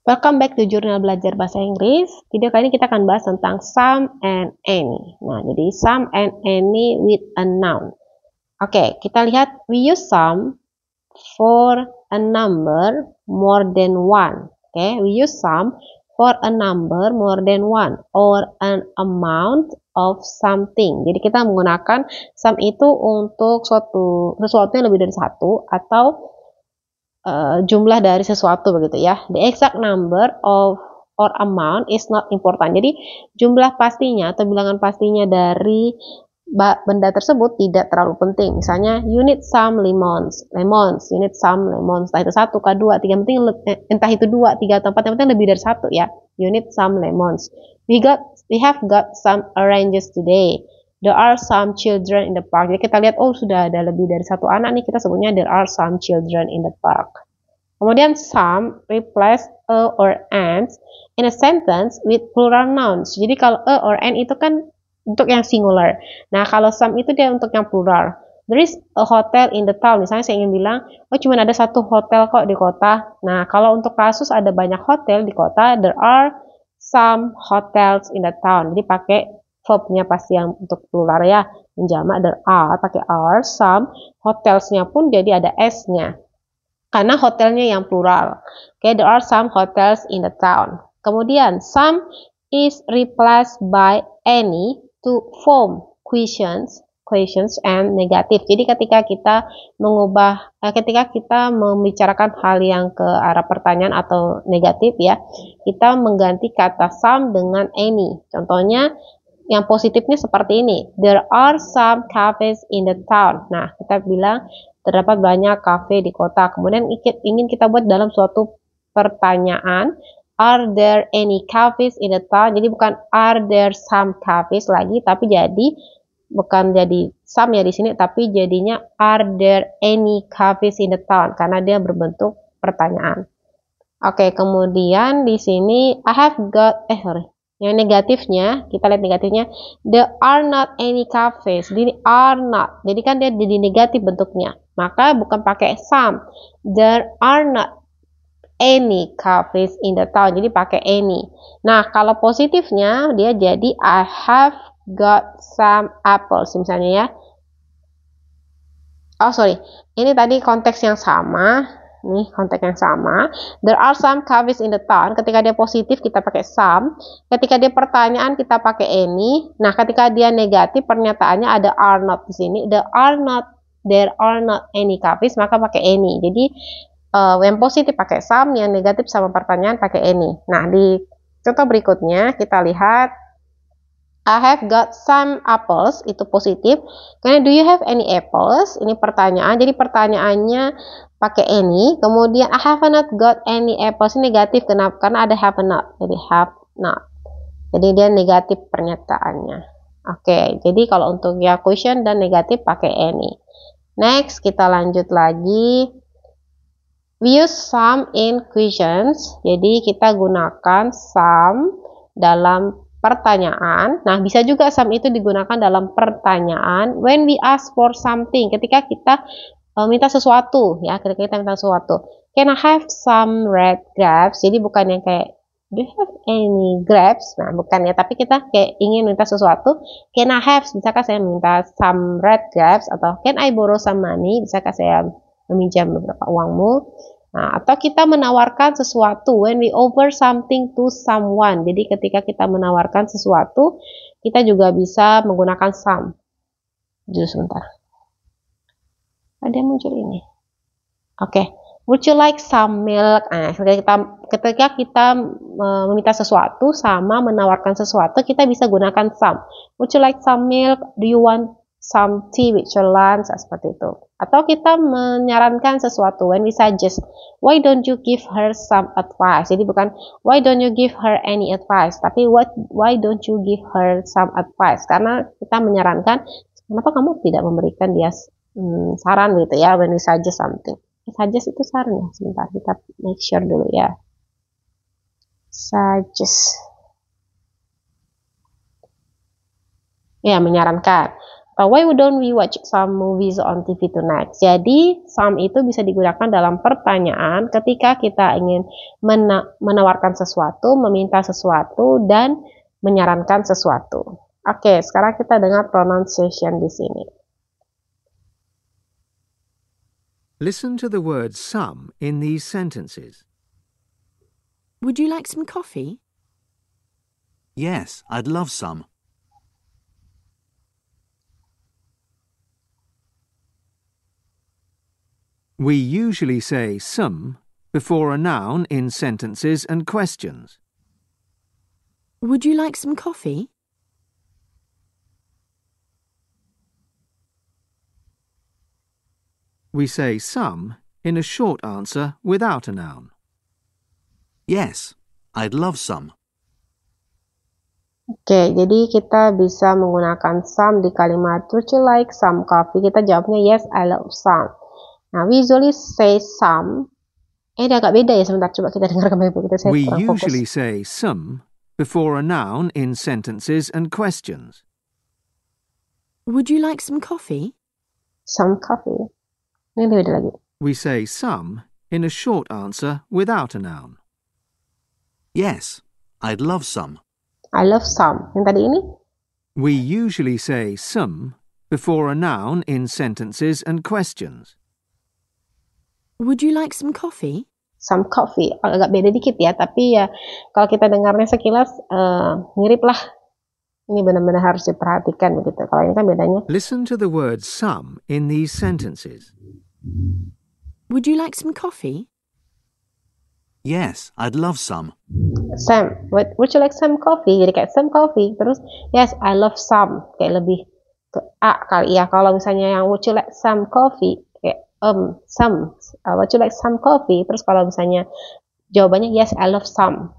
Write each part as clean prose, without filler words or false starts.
Welcome back to Jurnal Belajar Bahasa Inggris. Video kali ini kita akan bahas tentang some and any. Nah, jadi some and any with a noun. Oke, kita lihat we use some for a number more than one. Oke, we use some for a number more than one or an amount of something. Jadi kita menggunakan some itu untuk sesuatu yang lebih dari satu atau jumlah dari sesuatu begitu ya. The exact number of or amount is not important. Jadi jumlah pastinya atau bilangan pastinya dari benda tersebut tidak terlalu penting. Misalnya you need some lemons, you need some lemons. Entah itu satu, dua, tiga, penting entah itu dua, tiga, atau empat, yang penting lebih dari satu ya. You need some lemons. We have got some oranges today. There are some children in the park. Jadi kita lihat, oh sudah ada lebih dari satu anak nih, kita sebutnya there are some children in the park. Kemudian some replace a or an in a sentence with plural nouns. Jadi kalau a or an itu kan untuk yang singular. Nah kalau some itu dia untuk yang plural. There is a hotel in the town. Misalnya saya ingin bilang, oh cuma ada satu hotel kok di kota. Nah kalau untuk kasus ada banyak hotel di kota, there are some hotels in the town. Jadi pakai verbnya pasti yang untuk plural ya, menjamak there are pakai are, some, hotelsnya pun jadi ada s-nya karena hotelnya yang plural. Okay, there are some hotels in the town. Kemudian some is replaced by any to form questions and negative. Jadi ketika kita ketika kita membicarakan hal yang ke arah pertanyaan atau negatif ya, kita mengganti kata some dengan any. Contohnya yang positifnya seperti ini. There are some cafes in the town. Nah, kita bilang terdapat banyak kafe di kota. Kemudian ingin kita buat dalam suatu pertanyaan. Are there any cafes in the town? Jadi bukan are there some cafes lagi, tapi bukan jadi some ya di sini, tapi jadinya are there any cafes in the town karena dia berbentuk pertanyaan. Oke, kemudian di sini I have got yang negatifnya, kita lihat negatifnya, there are not any cafes. Jadi are not. Jadi kan dia jadi negatif bentuknya. Maka bukan pakai some. There are not any cafes in the town. Jadi pakai any. Nah, kalau positifnya dia jadi I have got some apples misalnya ya. Oh, sorry. Ini tadi konteks yang sama. Nih konteks yang sama. There are some cafes in the town. Ketika dia positif kita pakai some. Ketika dia pertanyaan kita pakai any. Nah ketika dia negatif pernyataannya ada are not di sini. There are not any cafes, maka pakai any. Jadi yang positif pakai some, yang negatif sama pertanyaan pakai any. Nah di contoh berikutnya kita lihat I have got some apples, itu positif. Kemudian do you have any apples? Ini pertanyaan. Jadi pertanyaannya pakai any. Kemudian I have not got any apples, ini negatif. Kenapa? Karena ada have not. Jadi have not. Jadi dia negatif pernyataannya. Oke, jadi kalau untuk ya question dan negatif pakai any. Next, kita lanjut lagi. We use some in questions. Jadi kita gunakan some dalam pertanyaan. Nah, bisa juga some itu digunakan dalam pertanyaan when we ask for something, ketika kita minta sesuatu ya, ketika kita minta sesuatu. Can I have some red grapes? Jadi bukan yang kayak do you have any grapes? Nah, bukan ya, tapi kita kayak ingin minta sesuatu. Can I have? Bisakah saya minta some red grapes? Atau can I borrow some money? Bisakah saya meminjam beberapa uangmu? Nah, atau kita menawarkan sesuatu when we offer something to someone. Jadi ketika kita menawarkan sesuatu, kita juga bisa menggunakan some. Jujur sebentar. Ada yang muncul ini. Oke. Would you like some milk? Nah, ketika kita meminta sesuatu sama menawarkan sesuatu, kita bisa gunakan some. Would you like some milk? Do you want some tea with your lunch? Seperti itu. Atau kita menyarankan sesuatu when we suggest, why don't you give her some advice? Jadi bukan why don't you give her any advice, tapi why don't you give her some advice? Karena kita menyarankan, kenapa kamu tidak memberikan dia saran gitu ya, when we suggest something. Suggest itu saran ya, sebentar kita make sure dulu ya. Suggest. Ya, menyarankan. Why don't we watch some movies on TV tonight? Jadi, some itu bisa digunakan dalam pertanyaan ketika kita ingin menawarkan sesuatu, meminta sesuatu, dan menyarankan sesuatu. Oke, sekarang kita dengar pronunciation di sini. Listen to the word some in these sentences. Would you like some coffee? Yes, I'd love some. We usually say some before a noun in sentences and questions. Would you like some coffee? We say some in a short answer without a noun. Yes, I'd love some. Oke, jadi kita bisa menggunakan some di kalimat would you like some coffee? Kita jawabnya yes, I love some. Nah, we usually say some. Dia agak beda ya, sebentar coba kita dengar kembali. We usually say some before a noun in sentences and questions. Would you like some coffee? Some coffee. Ini beda lagi. We say some in a short answer without a noun. Yes, I'd love some. I love some. Yang tadi ini? We usually say some before a noun in sentences and questions. Would you like some coffee? Some coffee. Agak beda dikit ya, tapi ya kalau kita dengarnya sekilas mirip lah. Ini benar-benar harus diperhatikan begitu. Kalau ini kan bedanya. Listen to the word some in these sentences. Would you like some coffee? Yes, I'd love some. Sam, would you like some coffee? Jadi kayak some coffee. Terus, yes, I love some. Kayak lebih ke A kali ya. Kalau misalnya yang would you like some coffee? Kayak some. Would you like some coffee? Terus kalau misalnya jawabannya yes, I love some.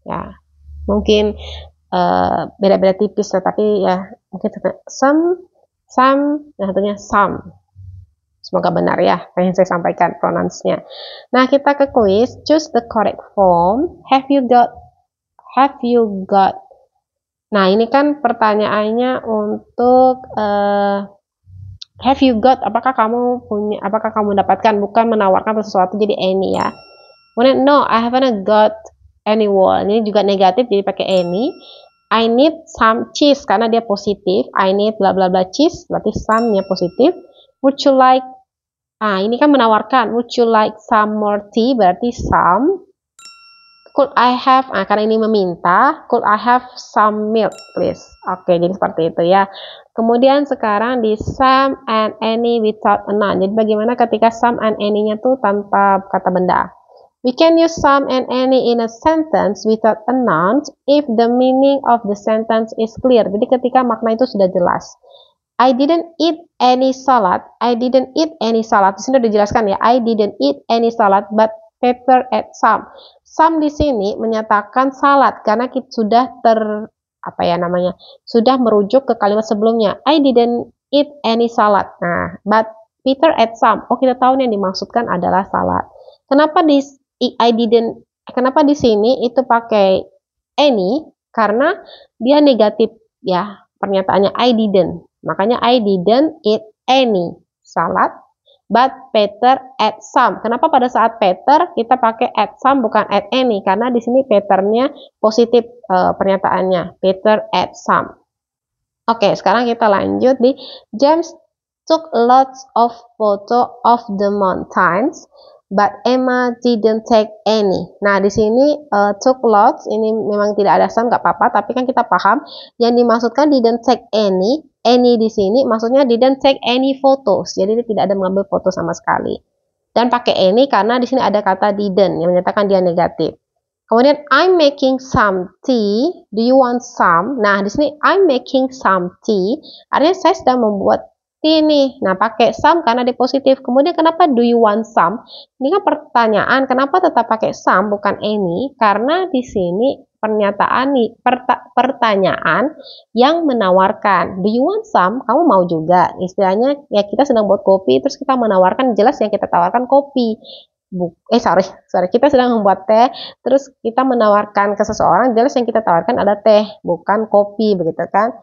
Ya, mungkin beda-beda tipis, tetapi ya mungkin some, nah satunya some. Semoga benar ya yang saya sampaikan pronounce-nya. Nah, kita ke quiz. Choose the correct form. Have you got? Nah, ini kan pertanyaannya untuk have you got? Apakah kamu dapatkan, bukan menawarkan sesuatu, jadi any ya. Kemudian no, I haven't got any wall. Ini juga negatif, jadi pakai any. I need some cheese karena dia positif. I need bla bla bla cheese, berarti some-nya positif. Would you like? Ini kan menawarkan. Would you like some more tea? Berarti some. Could I have? Karena ini meminta. Could I have some milk, please? Oke, jadi seperti itu ya. Kemudian sekarang di some and any without a noun. Jadi bagaimana ketika some and any-nya tuh tanpa kata benda? We can use some and any in a sentence without a noun if the meaning of the sentence is clear. Jadi ketika makna itu sudah jelas. I didn't eat any salad. I didn't eat any salad. Di sini sudah dijelaskan ya. I didn't eat any salad, but Peter ate some. Some di sini menyatakan salad karena kita sudah sudah merujuk ke kalimat sebelumnya. I didn't eat any salad. Nah, but Peter ate some. Oh, kita tahu yang dimaksudkan adalah salad. Kenapa di sini itu pakai any? Karena dia negatif ya pernyataannya I didn't. Makanya I didn't eat any salad, but Peter ate some. Kenapa pada saat Peter kita pakai ate some bukan ate any? Karena di sini Peternya positif pernyataannya. Peter ate some. Oke, sekarang kita lanjut di James took lots of photo of the mountains, but Emma didn't take any. Nah, di sini took lots ini memang tidak ada some, nggak apa-apa, tapi kan kita paham yang dimaksudkan didn't take any. Any di sini maksudnya didn't take any photos. Jadi dia tidak ada mengambil foto sama sekali. Dan pakai any karena di sini ada kata didn't yang menyatakan dia negatif. Kemudian I'm making some tea. Do you want some? Nah, di sini I'm making some tea. Artinya saya sedang membuat tea nih. Nah, pakai some karena dia positif. Kemudian kenapa do you want some? Ini kan pertanyaan, kenapa tetap pakai some bukan any? Karena di sini pertanyaan yang menawarkan. Do you want some? Kamu mau juga. Istilahnya ya kita sedang buat kopi terus kita menawarkan, jelas yang kita tawarkan kopi. Kita sedang membuat teh terus kita menawarkan ke seseorang, jelas yang kita tawarkan ada teh bukan kopi, begitu kan?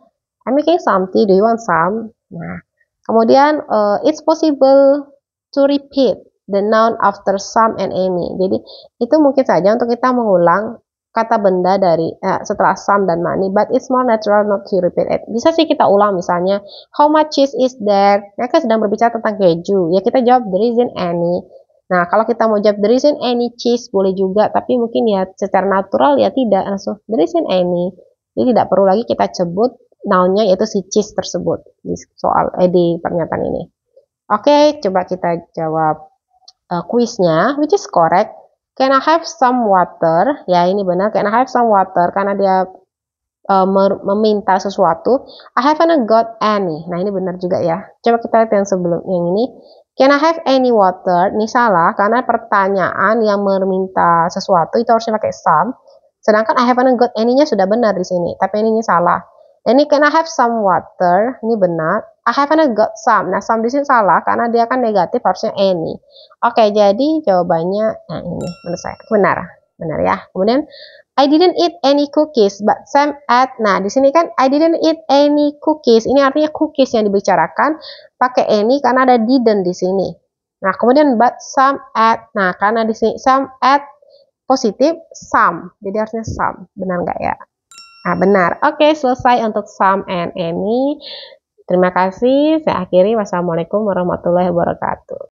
I'm making some tea. Do you want some? Nah, kemudian it's possible to repeat the noun after some and any. Jadi itu mungkin saja untuk kita mengulang kata benda dari setelah some dan many, but it's more natural not to repeat it. Bisa sih kita ulang, misalnya how much cheese is there? Mereka sedang berbicara tentang keju, ya kita jawab there isn't any. Nah, kalau kita mau jawab there isn't any cheese boleh juga, tapi mungkin ya secara natural ya tidak, langsung there isn't any. Jadi tidak perlu lagi kita sebut noun-nya yaitu si cheese tersebut di di pernyataan ini. Oke, coba kita jawab kuisnya, which is correct. Can I have some water? Ya, ini benar. Can I have some water? Karena dia meminta sesuatu. I haven't got any. Nah, ini benar juga ya. Coba kita lihat yang sebelum yang ini. Can I have any water? Ini salah karena pertanyaan yang meminta sesuatu itu harusnya pakai some. Sedangkan I haven't got any-nya sudah benar di sini, tapi ini salah. Dan ini can I have some water? Ini benar. I haven't got some. Nah, some di sini salah karena dia kan negatif, harusnya any. Oke, jadi jawabannya nah ini menurut saya benar ya. Kemudian I didn't eat any cookies, but Sam ate. Nah, di sini kan I didn't eat any cookies. Ini artinya cookies yang dibicarakan pakai any karena ada didn't di sini. Nah, kemudian but Sam ate. Nah, karena di sini Sam ate positif, some. Jadi harusnya some. Benar nggak ya? Nah, benar. Oke, selesai untuk some and any. Terima kasih. Saya akhiri. Wassalamualaikum warahmatullahi wabarakatuh.